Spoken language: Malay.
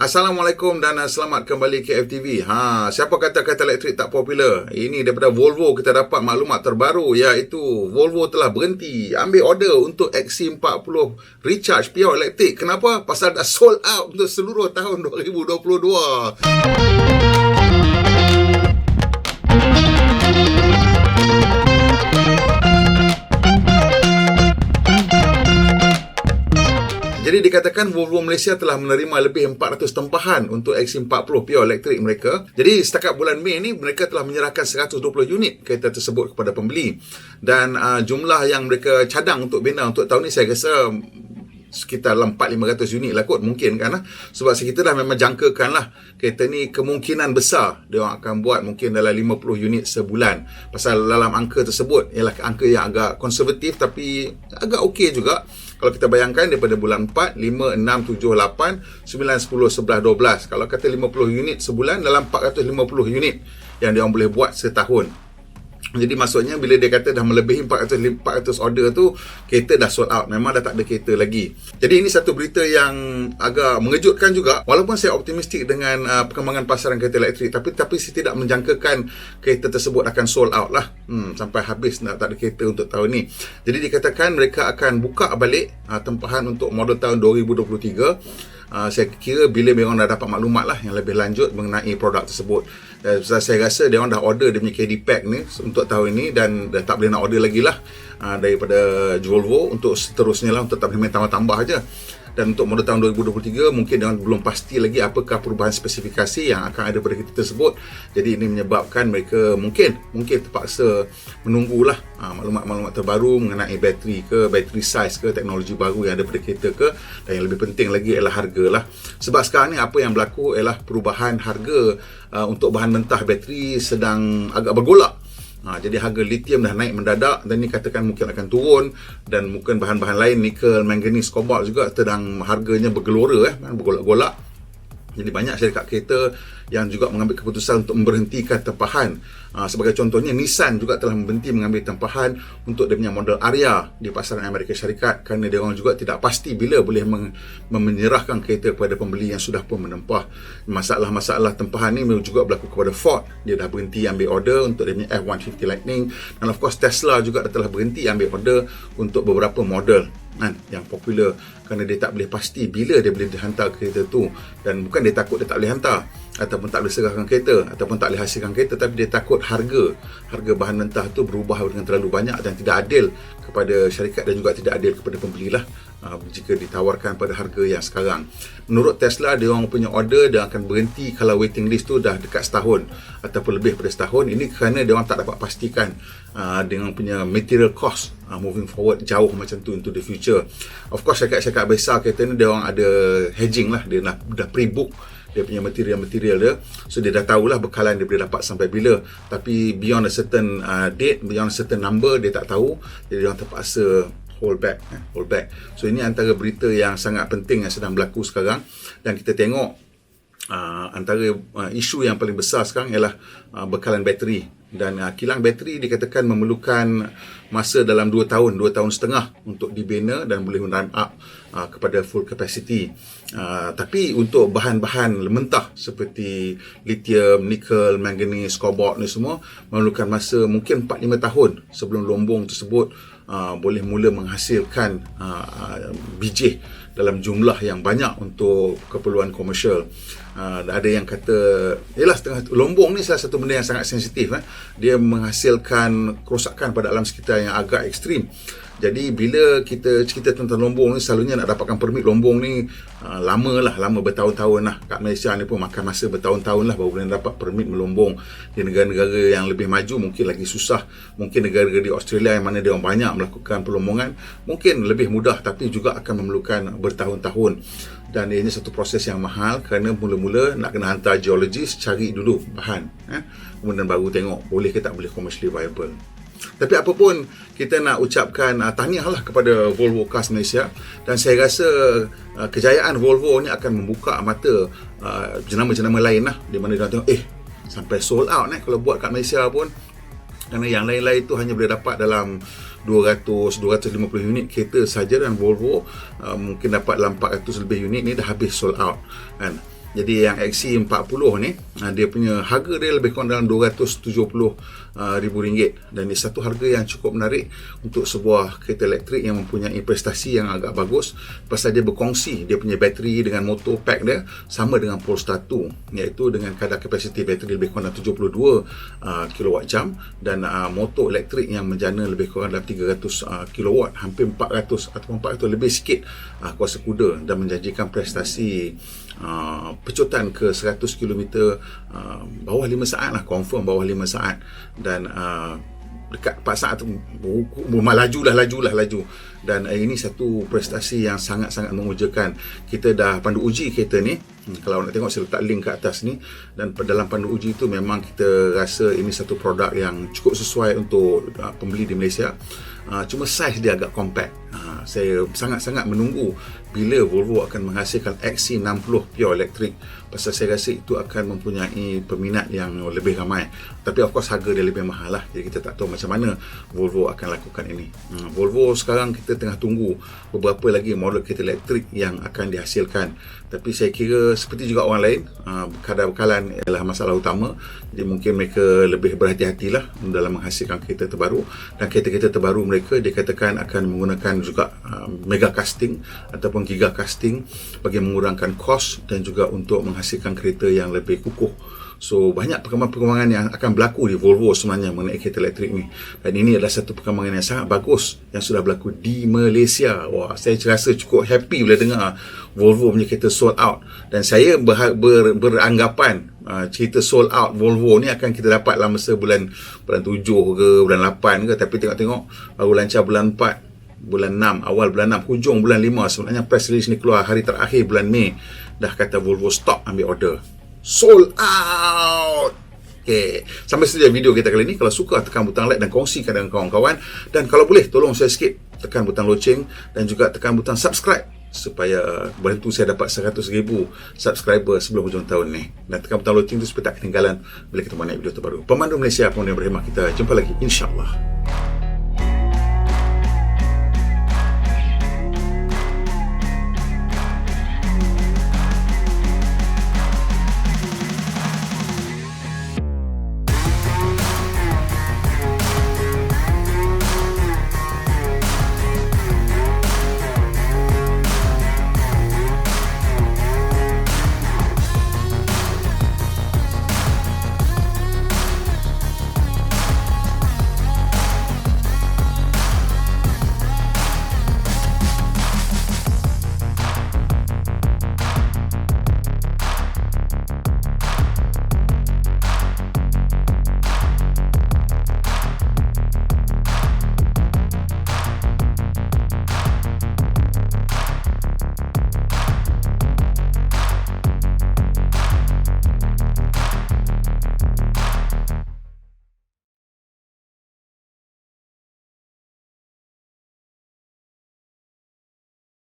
Assalamualaikum dan selamat kembali ke FTV. Siapa kata kereta elektrik tak popular? Ini daripada Volvo kita dapat maklumat terbaru, iaitu Volvo telah berhenti ambil order untuk XC40 Recharge pure elektrik. Kenapa? Pasal dah sold out untuk seluruh tahun 2022. Jadi dikatakan Volvo Malaysia telah menerima lebih 400 tempahan untuk XC40 pure elektrik mereka. Jadi setakat bulan Mei ni mereka telah menyerahkan 120 unit kereta tersebut kepada pembeli. Dan jumlah yang mereka cadang untuk bina untuk tahun ni saya rasa sekitar 400-500 unit lah kot mungkin kan. Sebab kita dah memang jangkakan lah kereta ni kemungkinan besar dia orang akan buat mungkin dalam 50 unit sebulan. Pasal dalam angka tersebut ialah angka yang agak konservatif tapi agak okey juga. Kalau kita bayangkan daripada bulan 4, 5, 6, 7, 8, 9, 10, 11, 12. Kalau kata 50 unit sebulan, dalam 450 unit yang dia orang boleh buat setahun. Jadi maksudnya bila dia kata dah melebihi 400 order tu, kereta dah sold out. Memang dah tak ada kereta lagi. Jadi ini satu berita yang agak mengejutkan juga. Walaupun saya optimistik dengan perkembangan pasaran kereta elektrik, tapi saya tidak menjangkakan kereta tersebut akan sold out lah. Sampai habis tak ada kereta untuk tahun ni. Jadi dikatakan mereka akan buka balik tempahan untuk model tahun 2023. Saya kira bila mereka dah dapat maklumat lah yang lebih lanjut mengenai produk tersebut. Saya rasa dia orang dah order dia punya KD pack ni untuk tahun ini dan dah tak boleh nak order lagi lah daripada Volvo untuk seterusnya lah, untuk tak boleh main tambah-tambah aja. Dan untuk model tahun 2023 mungkin dia belum pasti lagi apakah perubahan spesifikasi yang akan ada pada kereta tersebut. Jadi ini menyebabkan mereka mungkin terpaksa menunggulah maklumat-maklumat terbaru mengenai bateri ke, bateri size ke, teknologi baru yang ada pada kereta ke, dan yang lebih penting lagi ialah harga lah. Sebab sekarang ni apa yang berlaku ialah perubahan harga untuk bahan mentah bateri sedang agak bergolak. Jadi harga lithium dah naik mendadak dan ni katakan mungkin akan turun, dan mungkin bahan-bahan lain nikel, manganese, kobalt juga sedang harganya bergelora bergolak-golak. Jadi banyak syarikat kereta yang juga mengambil keputusan untuk memberhentikan tempahan. Sebagai contohnya, Nissan juga telah berhenti mengambil tempahan untuk dia punya model Ariya di pasaran Amerika Syarikat kerana dia orang juga tidak pasti bila boleh menyerahkan kereta kepada pembeli yang sudah pun menempah. Masalah-masalah tempahan ni juga berlaku kepada Ford. Dia dah berhenti ambil order untuk dia punya F-150 Lightning, dan of course Tesla juga telah berhenti ambil order untuk beberapa model yang popular kerana dia tak boleh pasti bila dia boleh dihantar kereta tu. Dan bukan dia takut dia tak boleh hantar ataupun tak boleh serahkan kereta ataupun tak boleh hasilkan kereta, tapi dia takut harga bahan mentah tu berubah dengan terlalu banyak dan tidak adil kepada syarikat dan juga tidak adil kepada pembeli lah jika ditawarkan pada harga yang sekarang. Menurut Tesla, dia orang punya order dia akan berhenti kalau waiting list tu dah dekat setahun ataupun lebih pada setahun. Ini kerana dia orang tak dapat pastikan dengan punya material cost moving forward jauh macam tu into the future. Of course syarikat-syarikat besar kereta ni dia orang ada hedging lah, dia dah pre-book dia punya material dia, so dia dah tahulah bekalan dia boleh dapat sampai bila. Tapi beyond a certain date, beyond a certain number, dia tak tahu, jadi dia orang terpaksa hold back. So ini antara berita yang sangat penting yang sedang berlaku sekarang, dan kita tengok antara isu yang paling besar sekarang ialah bekalan bateri. Dan kilang bateri dikatakan memerlukan masa dalam 2 tahun setengah untuk dibina dan boleh run up kepada full capacity. Tapi untuk bahan-bahan mentah seperti lithium, nikel, manganese, kobalt ni semua memerlukan masa mungkin 4-5 tahun sebelum lombong tersebut boleh mula menghasilkan biji dalam jumlah yang banyak untuk keperluan komersial. Ada yang kata setengah lombong ni salah satu benda yang sangat sensitif. Dia menghasilkan kerosakan pada alam sekitar yang agak ekstrim. Jadi bila kita cerita tentang lombong ni, selalunya nak dapatkan permit lombong ni lama bertahun-tahun lah. Kat Malaysia ni pun makan masa bertahun-tahun lah baru boleh dapat permit melombong. Di negara-negara yang lebih maju mungkin lagi susah. Mungkin negara-negara di Australia yang mana dia orang banyak melakukan pelombongan mungkin lebih mudah, tapi juga akan memerlukan bertahun-tahun. Dan ini satu proses yang mahal kerana mula-mula nak kena hantar geologis cari dulu bahan, kemudian baru tengok boleh ke tak boleh commercially viable. Tapi apa pun, kita nak ucapkan tahniah lah kepada Volvo Cars Malaysia, dan saya rasa kejayaan Volvo ni akan membuka mata jenama-jenama lain lah, di mana dia tengok sampai sold out kalau buat kat Malaysia pun. Kerana yang lain-lain tu hanya boleh dapat dalam 200-250 unit kereta saja, dan Volvo mungkin dapat dalam 400 lebih unit ni dah habis sold out kan. Jadi yang XC40 ni, dia punya harga dia lebih kurang dalam RM270,000, dan dia satu harga yang cukup menarik untuk sebuah kereta elektrik yang mempunyai prestasi yang agak bagus, pasal dia berkongsi dia punya bateri dengan motor pack dia sama dengan Polestar 2, iaitu dengan kadar kapasiti bateri lebih kurang dalam 72 kWh, dan motor elektrik yang menjana lebih kurang dalam 300 kW, hampir 400 ataupun 400 lebih sikit kuasa kuda, dan menjanjikan prestasi pecutan ke 100 km bawah 5 saat lah, confirm bawah 5 saat, dan dekat 4 saat tu laju. Dan ini satu prestasi yang sangat-sangat mengujakan. Kita dah pandu uji kereta ni, kalau nak tengok saya letak link ke atas ni, dan dalam pandu uji tu memang kita rasa ini satu produk yang cukup sesuai untuk pembeli di Malaysia. Cuma saiz dia agak compact. Saya sangat-sangat menunggu bila Volvo akan menghasilkan XC60 pure electric, pasal saya rasa itu akan mempunyai peminat yang lebih ramai. Tapi of course harga dia lebih mahal lah, jadi kita tak tahu macam mana Volvo akan lakukan ini. Volvo sekarang kita tengah tunggu beberapa lagi model kereta elektrik yang akan dihasilkan, tapi saya kira seperti juga orang lain, kadar bekalan ialah masalah utama. Jadi mungkin mereka lebih berhati-hatilah dalam menghasilkan kereta terbaru, dan kereta-kereta terbaru mereka dikatakan akan menggunakan juga mega casting ataupun giga casting bagi mengurangkan kos dan juga untuk menghasilkan kereta yang lebih kukuh. So banyak perkembangan yang akan berlaku di Volvo sebenarnya mengenai kereta elektrik ni, dan ini adalah satu perkembangan yang sangat bagus yang sudah berlaku di Malaysia. Wah, saya rasa cukup happy bila dengar Volvo punya kereta sold out, dan saya beranggapan cerita sold out Volvo ni akan kita dapat dalam masa bulan 7 ke bulan 8 ke, tapi tengok-tengok baru lancar bulan 4, bulan 6, awal bulan 6, hujung bulan 5. Sebenarnya press release ni keluar hari terakhir bulan Mei, dah kata Volvo stop ambil order, sold out. Okay, sampai saja video kita kali ini. Kalau suka, tekan butang like dan kongsikan dengan kawan-kawan, dan kalau boleh tolong saya sikit tekan butang loceng dan juga tekan butang subscribe supaya bantu saya dapat 100,000 subscriber sebelum hujung tahun ni, dan tekan butang loceng tu supaya tak ketinggalan bila kita naik video terbaru. Pemandu Malaysia, pemandu yang berhemah, kita jumpa lagi insya-Allah.